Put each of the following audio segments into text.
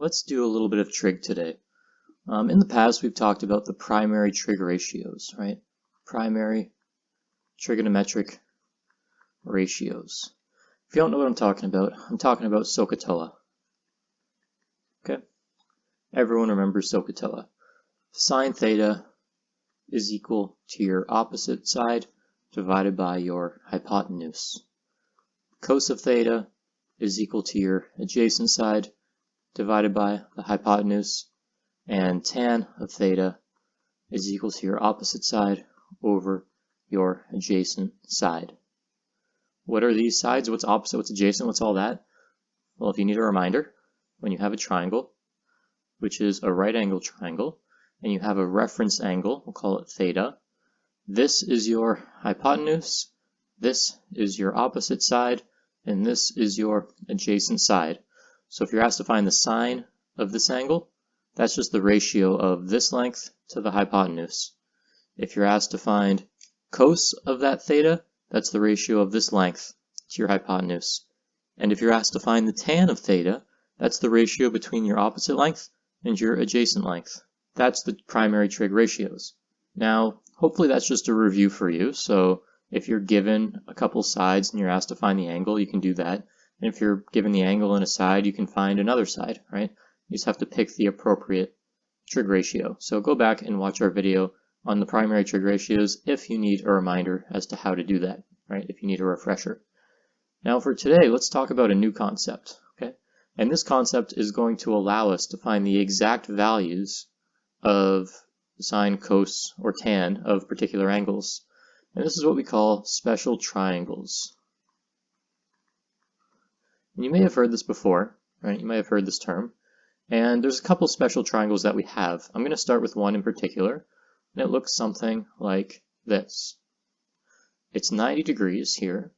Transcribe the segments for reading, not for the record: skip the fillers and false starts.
Let's do a little bit of trig today. In the past, we've talked about the primary trig ratios, right? Primary trigonometric ratios. If you don't know what I'm talking about SOHCAHTOA. Okay? Everyone remembers SOHCAHTOA. Sine theta is equal to your opposite side divided by your hypotenuse. Cos of theta is equal to your adjacent side divided by the hypotenuse, and tan of theta is equal to your opposite side over your adjacent side. What are these sides? What's opposite? What's adjacent? What's all that? Well, if you need a reminder, when you have a triangle, which is a right angle triangle, and you have a reference angle, we'll call it theta, this is your hypotenuse, this is your opposite side, and this is your adjacent side. So if you're asked to find the sine of this angle, that's just the ratio of this length to the hypotenuse. If you're asked to find cos of that theta, that's the ratio of this length to your hypotenuse. And if you're asked to find the tan of theta, that's the ratio between your opposite length and your adjacent length. That's the primary trig ratios. Now, hopefully that's just a review for you. So if you're given a couple sides and you're asked to find the angle, you can do that. And if you're given the angle and a side, you can find another side, right? You just have to pick the appropriate trig ratio. So go back and watch our video on the primary trig ratios if you need a reminder as to how to do that, right? If you need a refresher. Now for today, let's talk about a new concept, okay? And this concept is going to allow us to find the exact values of sine, cos, or tan of particular angles. And this is what we call special triangles. And you may have heard this before, right? You may have heard this term. And there's a couple special triangles that we have. I'm going to start with one in particular, and it looks something like this. It's 90 degrees here.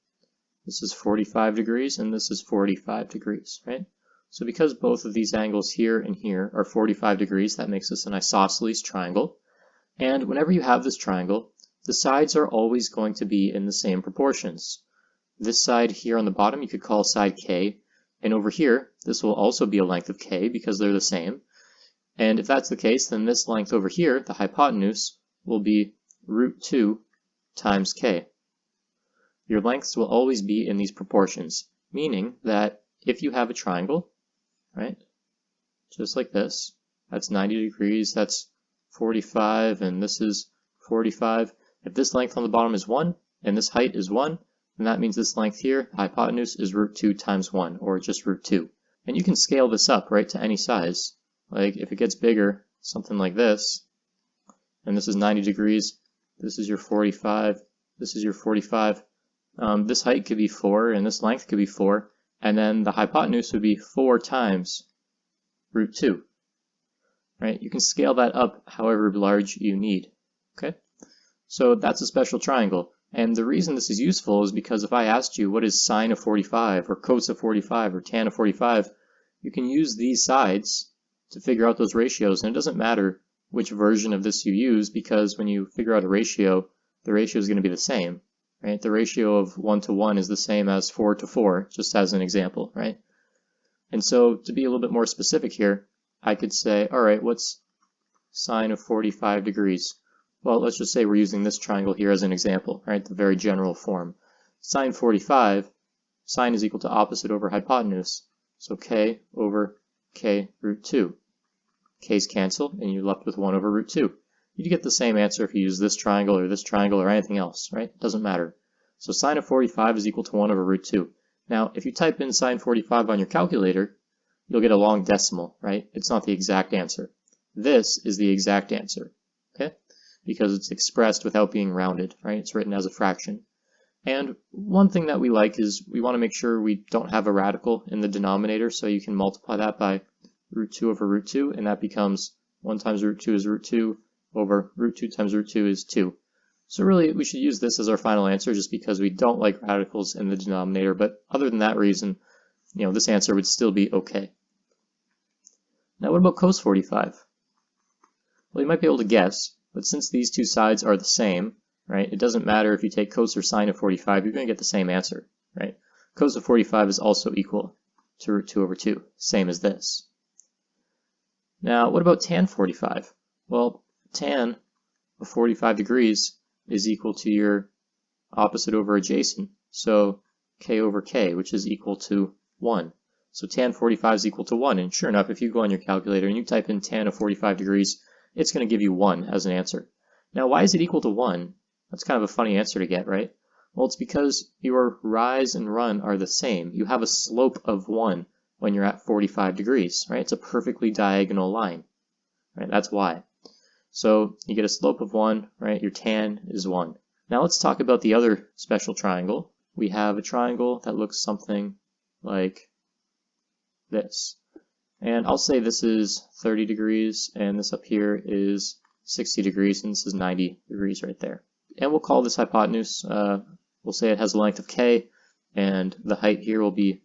This is 45 degrees, and this is 45 degrees, right? So because both of these angles here and here are 45 degrees, that makes this an isosceles triangle. And whenever you have this triangle, the sides are always going to be in the same proportions. This side here on the bottom you could call side k, and over here this will also be a length of k because they're the same. And if that's the case, then this length over here, the hypotenuse, will be root 2 times k. Your lengths will always be in these proportions, meaning that if you have a triangle, right, just like this, that's 90 degrees, that's 45, and this is 45. If this length on the bottom is 1, and this height is 1, then that means this length here, the hypotenuse, is root 2 times 1, or just root 2. And you can scale this up, right, to any size. Like, if it gets bigger, something like this, and this is 90 degrees, this is your 45, this is your 45. This height could be 4, and this length could be 4, and then the hypotenuse would be 4 times root 2. Right? You can scale that up however large you need. Okay? So that's a special triangle. And the reason this is useful is because if I asked you what is sine of 45 or cos of 45 or tan of 45, you can use these sides to figure out those ratios. And it doesn't matter which version of this you use because when you figure out a ratio, the ratio is going to be the same. Right? The ratio of 1 to 1 is the same as 4 to 4, just as an example. Right? And so to be a little bit more specific here, I could say, all right, what's sine of 45 degrees? Well, let's just say we're using this triangle here as an example, right? The very general form. Sine 45, sine is equal to opposite over hypotenuse. So k over k root 2. K's cancel, and you're left with 1 over root 2. You'd get the same answer if you use this triangle or anything else, right? It doesn't matter. So sine of 45 is equal to 1 over root 2. Now, if you type in sine 45 on your calculator, you'll get a long decimal, right? It's not the exact answer. This is the exact answer, okay? Because it's expressed without being rounded, right? It's written as a fraction. And one thing that we like is we want to make sure we don't have a radical in the denominator, so you can multiply that by root 2 over root 2, and that becomes 1 times root 2 is root 2 over root 2 times root 2 is 2. So really, we should use this as our final answer just because we don't like radicals in the denominator, but other than that reason, this answer would still be okay. Now what about cos 45? Well, you might be able to guess, but since these two sides are the same, right, it doesn't matter if you take cos or sine of 45, you're going to get the same answer, right? Cos of 45 is also equal to root 2 over 2, same as this. Now, what about tan 45? Well, tan of 45 degrees is equal to your opposite over adjacent. So k over k, which is equal to 1. So tan 45 is equal to 1. And sure enough, if you go on your calculator and you type in tan of 45 degrees, it's going to give you 1 as an answer. Now, why is it equal to 1? That's kind of a funny answer to get, right? Well, it's because your rise and run are the same. You have a slope of 1 when you're at 45 degrees, right? It's a perfectly diagonal line, right? That's why. So you get a slope of 1, right? Your tan is 1. Now let's talk about the other special triangle. We have a triangle that looks something like this. And I'll say this is 30 degrees, and this up here is 60 degrees, and this is 90 degrees right there. And we'll call this hypotenuse. We'll say it has a length of k, and the height here will be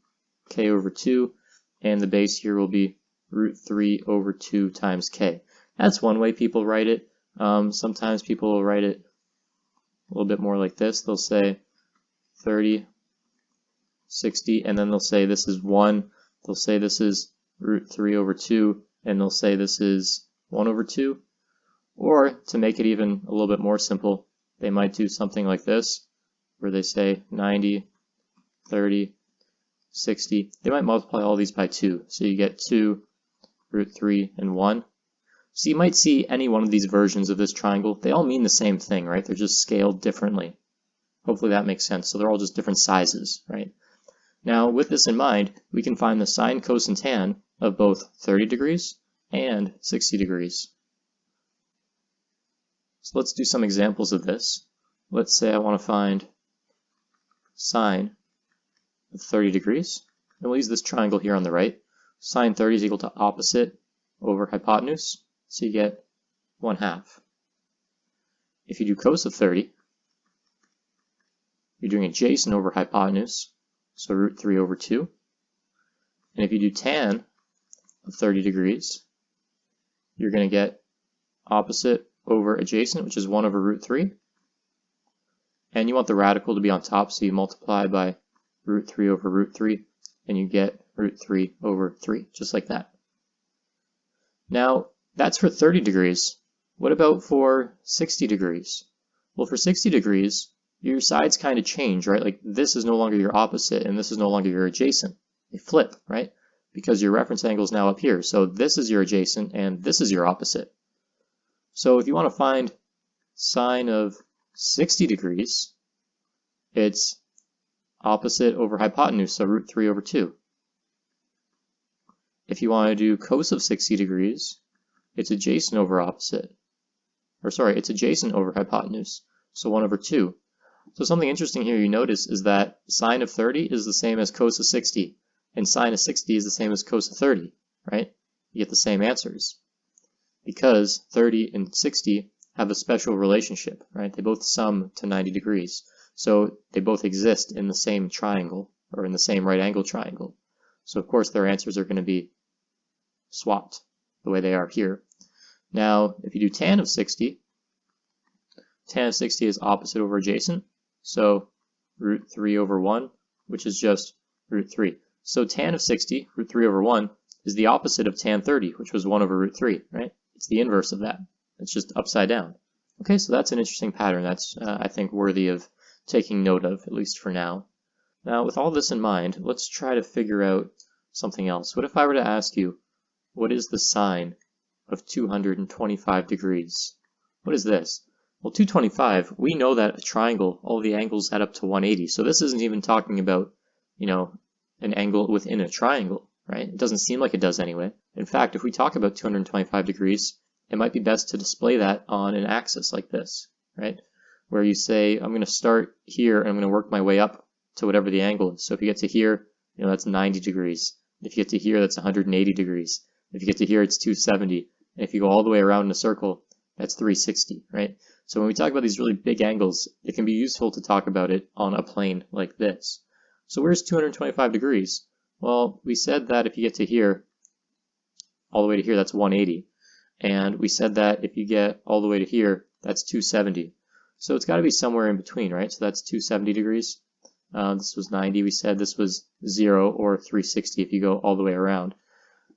k over 2, and the base here will be root 3 over 2 times k. That's one way people write it. Sometimes people will write it a little bit more like this. They'll say 30, 60, and then they'll say this is 1. They'll say this is root 3 over 2, and they'll say this is 1 over 2. Or, to make it even a little bit more simple, they might do something like this, where they say 90, 30, 60. They might multiply all these by 2, so you get 2, root 3, and 1. So you might see any one of these versions of this triangle. They all mean the same thing, right? They're just scaled differently. Hopefully that makes sense. So they're all just different sizes, right? Now, with this in mind, we can find the sine, cos, and tan of both 30 degrees and 60 degrees. So let's do some examples of this. Let's say I want to find sine of 30 degrees. And we'll use this triangle here on the right. Sine 30 is equal to opposite over hypotenuse. So you get 1/2. If you do cos of 30, you're doing adjacent over hypotenuse, so root 3 over 2. And if you do tan of 30 degrees, you're going to get opposite over adjacent, which is 1 over root 3. And you want the radical to be on top, so you multiply by root 3 over root 3, and you get root 3 over 3, just like that. Now, that's for 30 degrees. What about for 60 degrees? Well, for 60 degrees, your sides kind of change, right? Like this is no longer your opposite, and this is no longer your adjacent. They flip, right? Because your reference angle is now up here. So this is your adjacent, and this is your opposite. So if you want to find sine of 60 degrees, it's opposite over hypotenuse, so root 3 over 2. If you want to do cos of 60 degrees, it's adjacent over opposite. Or sorry, it's adjacent over hypotenuse, so 1 over 2. So something interesting here you notice is that sine of 30 is the same as cos of 60, and sine of 60 is the same as cos of 30, right? You get the same answers. Because 30 and 60 have a special relationship, right? They both sum to 90 degrees. So they both exist in the same triangle, or in the same right angle triangle. So of course their answers are going to be swapped the way they are here. Now, if you do tan of 60, tan of 60 is opposite over adjacent, so root 3 over 1, which is just root 3. So tan of 60, root 3 over 1, is the opposite of tan 30, which was 1 over root 3, right? It's the inverse of that. It's just upside down. Okay, so that's an interesting pattern that's, I think, worthy of taking note of, at least for now. Now, with all this in mind, let's try to figure out something else. What if I were to ask you, what is the sine of 225 degrees? What is this? Well, 225, we know that a triangle, all the angles add up to 180. So this isn't even talking about, an angle within a triangle, right? It doesn't seem like it does anyway. In fact, if we talk about 225 degrees, it might be best to display that on an axis like this, right? Where you say, I'm going to start here and I'm going to work my way up to whatever the angle is. So if you get to here, that's 90 degrees. If you get to here, that's 180 degrees. If you get to here, it's 270. And if you go all the way around in a circle, that's 360, right? So when we talk about these really big angles, it can be useful to talk about it on a plane like this. So where's 225 degrees? Well, we said that if you get to here, all the way to here, that's 180. And we said that if you get all the way to here, that's 270. So it's got to be somewhere in between, right? So that's 270 degrees. This was 90. We said this was 0 or 360 if you go all the way around.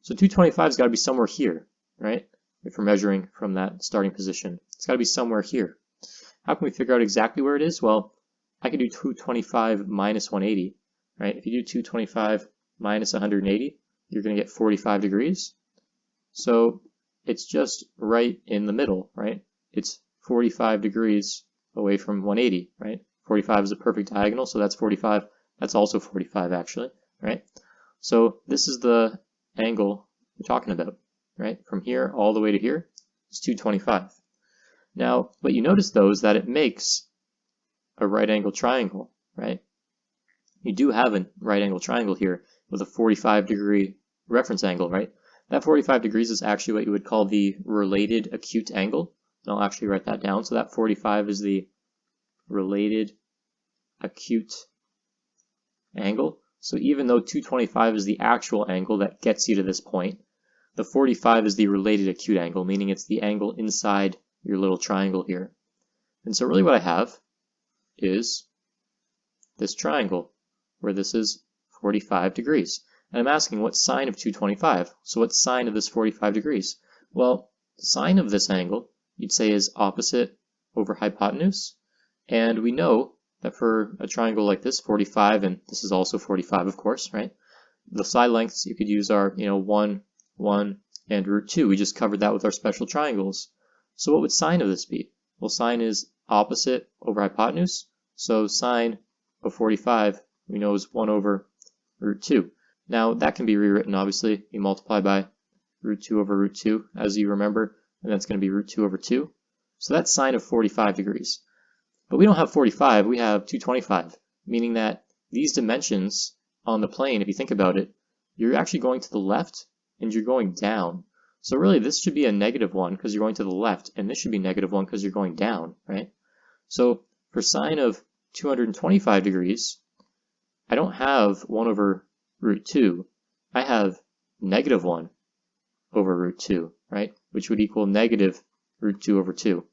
So 225 has got to be somewhere here, right? If we're measuring from that starting position, it's got to be somewhere here. How can we figure out exactly where it is? Well, I could do 225 minus 180, right? If you do 225 minus 180, you're going to get 45 degrees. So it's just right in the middle, right? It's 45 degrees away from 180, right? 45 is a perfect diagonal, so that's 45. That's also 45 actually, right? So this is the angle we're talking about, right? From here all the way to here is 225. Now, what you notice though is that it makes a right angle triangle, right? You do have a right angle triangle here with a 45 degree reference angle, right? That 45 degrees is actually what you would call the related acute angle. And I'll actually write that down. So that 45 is the related acute angle. So even though 225 is the actual angle that gets you to this point, the 45 is the related acute angle, meaning it's the angle inside your little triangle here. And so really what I have is this triangle where this is 45 degrees. And I'm asking what sine of 225? So what's sine of this 45 degrees? Well, sine of this angle you'd say is opposite over hypotenuse. And we know that for a triangle like this, 45, and this is also 45 of course, right? The side lengths you could use are, 1, 1, and root 2. We just covered that with our special triangles. So what would sine of this be? Well, sine is opposite over hypotenuse. So sine of 45 we know is 1 over root 2. Now that can be rewritten obviously. You multiply by root 2 over root 2 as you remember, and that's going to be root 2 over 2. So that's sine of 45 degrees. But we don't have 45, we have 225, meaning that these dimensions on the plane, if you think about it, you're actually going to the left and you're going down. So really this should be a negative 1 because you're going to the left, and this should be negative 1 because you're going down, right? So for sine of 225 degrees, I don't have 1 over root 2. I have negative 1 over root 2, right? Which would equal negative root 2 over 2.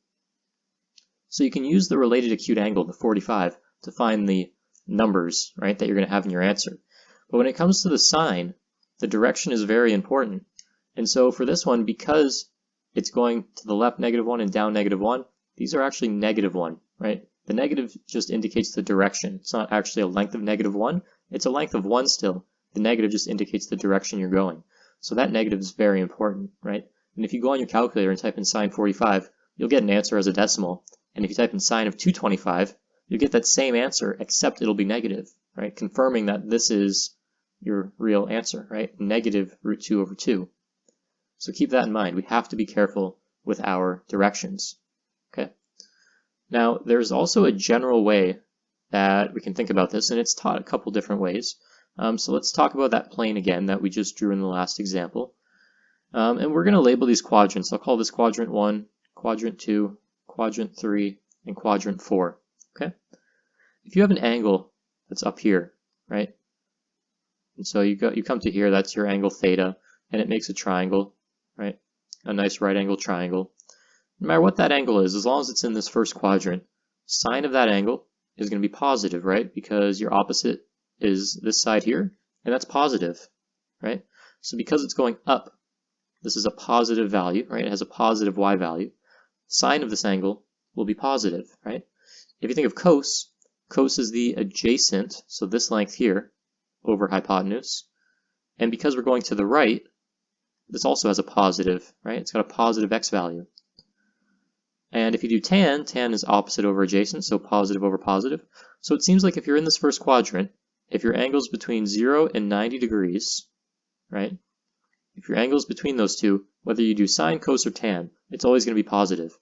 So you can use the related acute angle, the 45, to find the numbers, right, that you're going to have in your answer. But when it comes to the sine, the direction is very important. And so for this one, because it's going to the left negative 1 and down negative 1, these are actually negative 1, right? The negative just indicates the direction. It's not actually a length of negative 1. It's a length of 1 still. The negative just indicates the direction you're going. So that negative is very important, right? And if you go on your calculator and type in sine 45, you'll get an answer as a decimal. And if you type in sine of 225, you'll get that same answer, except it'll be negative, right? Confirming that this is your real answer, right? Negative root 2 over 2. So keep that in mind. We have to be careful with our directions, okay? Now, there's also a general way that we can think about this, and it's taught a couple different ways. So let's talk about that plane again that we just drew in the last example. And we're going to label these quadrants. I'll call this quadrant 1, quadrant 2, quadrant 3, and quadrant 4, okay? If you have an angle that's up here, right? And so you come to here, that's your angle theta, and it makes a triangle, right? A nice right angle triangle. No matter what that angle is, as long as it's in this first quadrant, sine of that angle is going to be positive, right? Because your opposite is this side here, and that's positive, right? So because it's going up, this is a positive value, right? It has a positive y value. Sine of this angle will be positive, right? If you think of cos, cos is the adjacent, so this length here, over hypotenuse. And because we're going to the right, this also has a positive, right? It's got a positive x value. And if you do tan, tan is opposite over adjacent, so positive over positive. So it seems like if you're in this first quadrant, if your angle is between 0 and 90 degrees, right? If your angle is between those two, whether you do sine, cos, or tan, it's always going to be positive.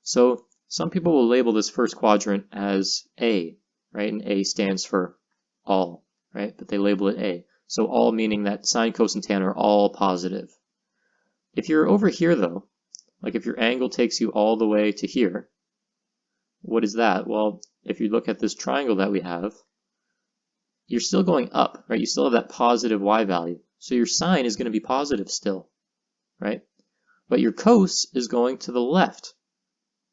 So some people will label this first quadrant as A, right? And A stands for all, right? But they label it A. So all meaning that sine, cos, and tan are all positive. If you're over here though, like if your angle takes you all the way to here, what is that? Well, if you look at this triangle that we have, you're still going up, right? You still have that positive y value. So your sine is going to be positive still, right? But your cos is going to the left,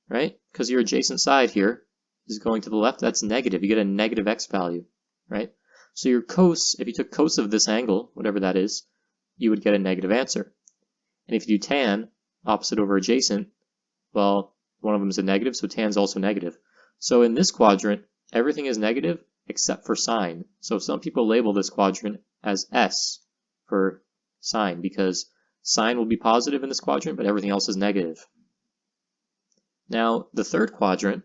right? Because your adjacent side here is going to the left, that's negative. You get a negative x value, right? So your cos, if you took cos of this angle, whatever that is, you would get a negative answer. And if you do tan, opposite over adjacent, well, one of them is a negative, so tan is also negative. So in this quadrant, everything is negative except for sine. So some people label this quadrant as S for sine because sine will be positive in this quadrant, but everything else is negative. Now, the third quadrant,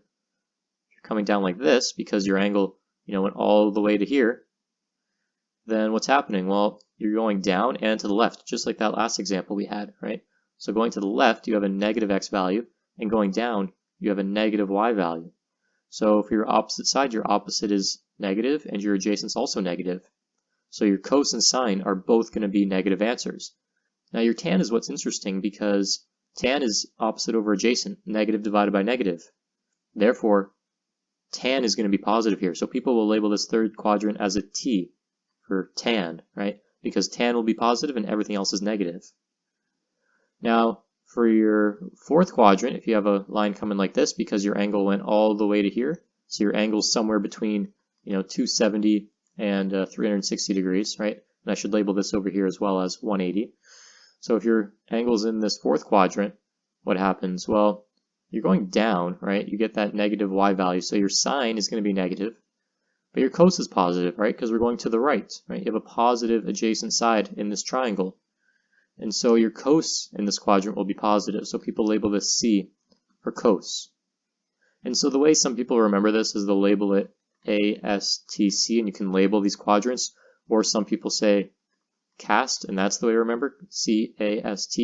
you're coming down like this because your angle, went all the way to here, then what's happening? Well, you're going down and to the left, just like that last example we had, right? So going to the left, you have a negative x value, and going down, you have a negative y value. So for your opposite side, your opposite is negative, and your adjacent is also negative. So your cos and sine are both going to be negative answers. Now your tan is what's interesting because tan is opposite over adjacent, negative divided by negative. Therefore, tan is going to be positive here. So people will label this third quadrant as a T for tan, right? Because tan will be positive and everything else is negative. Now, for your fourth quadrant, if you have a line coming like this because your angle went all the way to here, so your angle is somewhere between 270 and 360 degrees, right? And I should label this over here as well as 180. So if your angle is in this fourth quadrant, what happens? Well, you're going down, right? You get that negative y value, so your sine is going to be negative, but your cos is positive, right? Because we're going to the right, right? You have a positive adjacent side in this triangle. And so your cos in this quadrant will be positive. So people label this C for cos. And so the way some people remember this is they'll label it ASTC, and you can label these quadrants, or some people say cast, and that's the way to remember, CAST.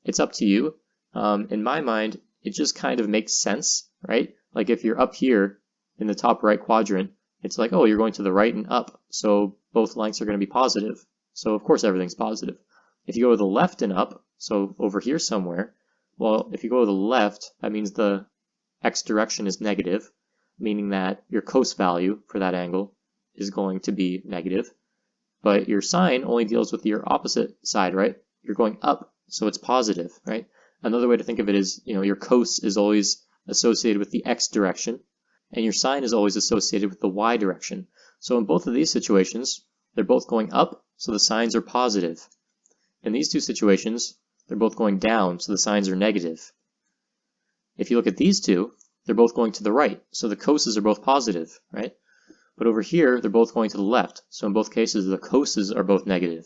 It's up to you. In my mind, it just kind of makes sense, right? Like if you're up here in the top right quadrant, it's like, oh, you're going to the right and up, so both lengths are going to be positive. So of course everything's positive. If you go to the left and up, so over here somewhere, well, if you go to the left, that means the x direction is negative, meaning that your cos value for that angle is going to be negative. But your sine only deals with your opposite side, right? You're going up, so it's positive, right? Another way to think of it is, your cos is always associated with the x direction, and your sine is always associated with the y direction. So in both of these situations, they're both going up, so the sines are positive. In these two situations, they're both going down, so the sines are negative. If you look at these two, they're both going to the right, so the coses are both positive, right? But over here, they're both going to the left, so in both cases, the coses are both negative.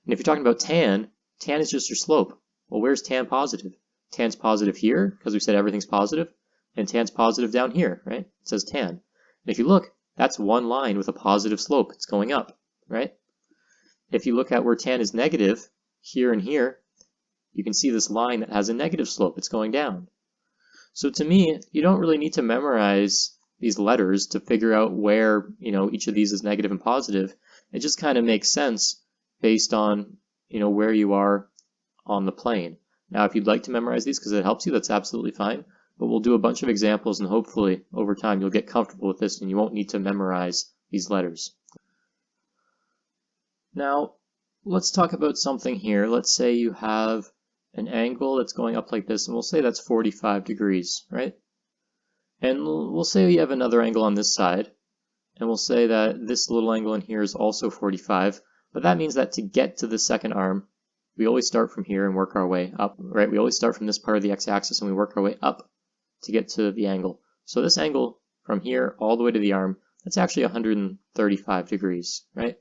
And if you're talking about tan, tan is just your slope. Well, where's tan positive? Tan's positive here, because we said everything's positive, and tan's positive down here, right? It says tan. And if you look, that's one line with a positive slope. It's going up, right? If you look at where tan is negative, here and here, you can see this line that has a negative slope. It's going down. So to me, you don't really need to memorize these letters to figure out where, each of these is negative and positive. It just kind of makes sense based on, where you are on the plane. Now, if you'd like to memorize these because it helps you, that's absolutely fine. But we'll do a bunch of examples, and hopefully over time you'll get comfortable with this and you won't need to memorize these letters. Now, let's talk about something here. Let's say you have an angle that's going up like this, and we'll say that's 45 degrees, right? And we'll say you have another angle on this side, and we'll say that this little angle in here is also 45, but that means that to get to the second arm, we always start from here and work our way up, right? We always start from this part of the x-axis and we work our way up to get to the angle. So this angle from here all the way to the arm, that's actually 135 degrees, right?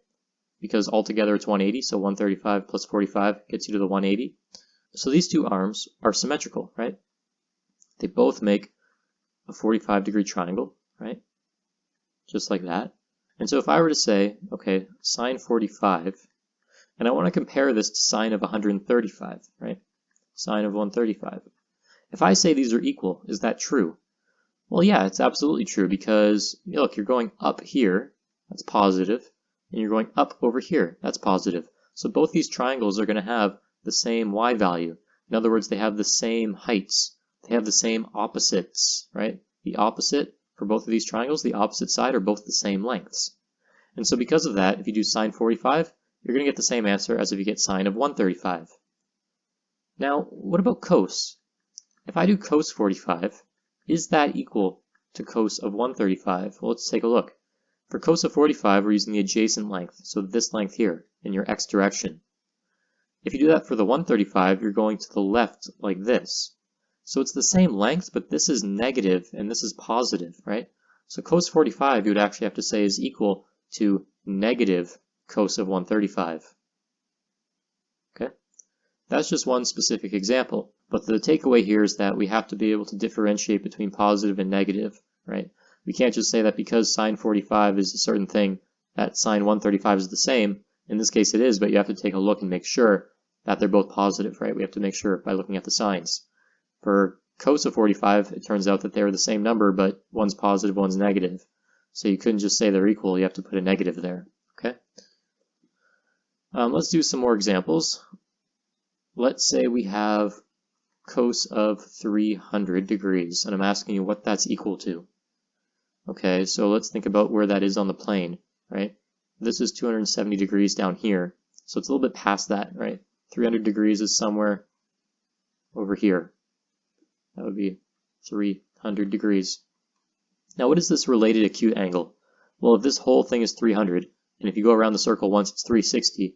Because altogether it's 180, so 135 plus 45 gets you to the 180. So these two arms are symmetrical, right? They both make a 45-degree triangle, right? Just like that. And so if I were to say, okay, sine 45, and I want to compare this to sine of 135, right? Sine of 135. If I say these are equal, is that true? Well, yeah, it's absolutely true because, look, you're going up here, that's positive, and you're going up over here, that's positive. So both these triangles are going to have the same y value. In other words, they have the same heights. They have the same opposites, right? The opposite for both of these triangles, the opposite side are both the same lengths. And so because of that, if you do sine 45, you're going to get the same answer as if you get sine of 135. Now, what about cos? If I do cos 45, is that equal to cos of 135? Well, let's take a look. For cos of 45, we're using the adjacent length, so this length here, in your x direction. If you do that for the 135, you're going to the left like this. So it's the same length, but this is negative and this is positive, right? So cos 45 you would actually have to say is equal to negative cos of 135. Okay? That's just one specific example, but the takeaway here is that we have to be able to differentiate between positive and negative, right? We can't just say that because sine 45 is a certain thing, that sine 135 is the same. In this case it is, but you have to take a look and make sure that they're both positive, right? We have to make sure by looking at the signs. For cos of 45, it turns out that they're the same number, but one's positive, one's negative. So you couldn't just say they're equal, you have to put a negative there, okay? Let's do some more examples. Let's say we have cos of 300 degrees, and I'm asking you what that's equal to. Okay, so let's think about where that is on the plane, right? This is 270 degrees down here, so it's a little bit past that, right? 300 degrees is somewhere over here. That would be 300 degrees. Now what is this related acute angle? Well, if this whole thing is 300, and if you go around the circle once, it's 360.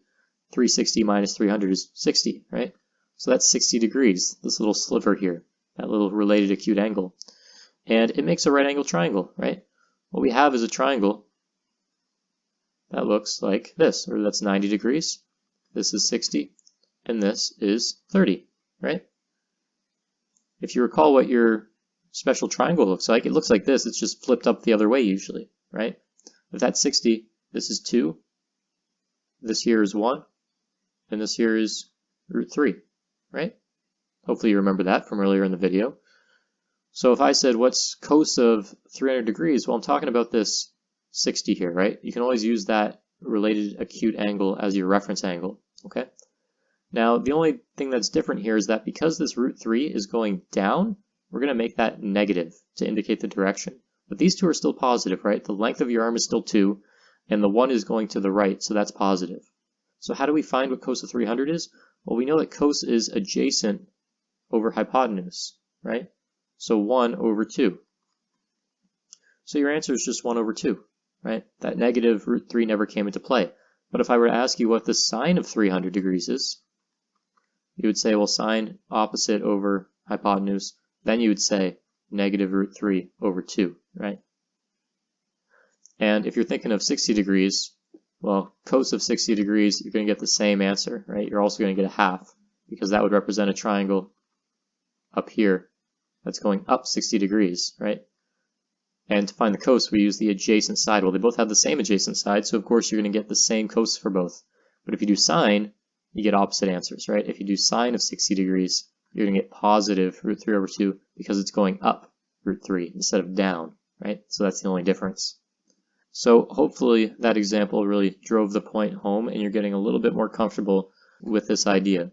360 minus 300 is 60, right? So that's 60 degrees, this little sliver here, that little related acute angle. And it makes a right angle triangle, right? What we have is a triangle that looks like this, or that's 90 degrees. This is 60, and this is 30, right? If you recall what your special triangle looks like, it looks like this. It's just flipped up the other way usually, right? If that's 60, this is 2, this here is 1, and this here is root 3, right? Hopefully you remember that from earlier in the video. So if I said, what's cos of 300 degrees? Well, I'm talking about this 60 here, right? You can always use that related acute angle as your reference angle, okay? Now, the only thing that's different here is that because this root 3 is going down, we're going to make that negative to indicate the direction. But these two are still positive, right? The length of your arm is still 2, and the 1 is going to the right, so that's positive. So how do we find what cos of 300 is? Well, we know that cos is adjacent over hypotenuse, right? So 1 over 2. So your answer is just 1 over 2, right? That negative root 3 never came into play. But if I were to ask you what the sine of 300 degrees is, you would say, well, sine opposite over hypotenuse. Then you would say negative root 3 over 2, right? And if you're thinking of 60 degrees, well, cos of 60 degrees, you're going to get the same answer, right? You're also going to get a half, because that would represent a triangle up here that's going up 60 degrees, right? And to find the cos, we use the adjacent side. Well, they both have the same adjacent side, so of course you're going to get the same cos for both. But if you do sine, you get opposite answers, right? If you do sine of 60 degrees, you're going to get positive root 3 over 2 because it's going up root 3 instead of down, right? So that's the only difference. So hopefully that example really drove the point home and you're getting a little bit more comfortable with this idea.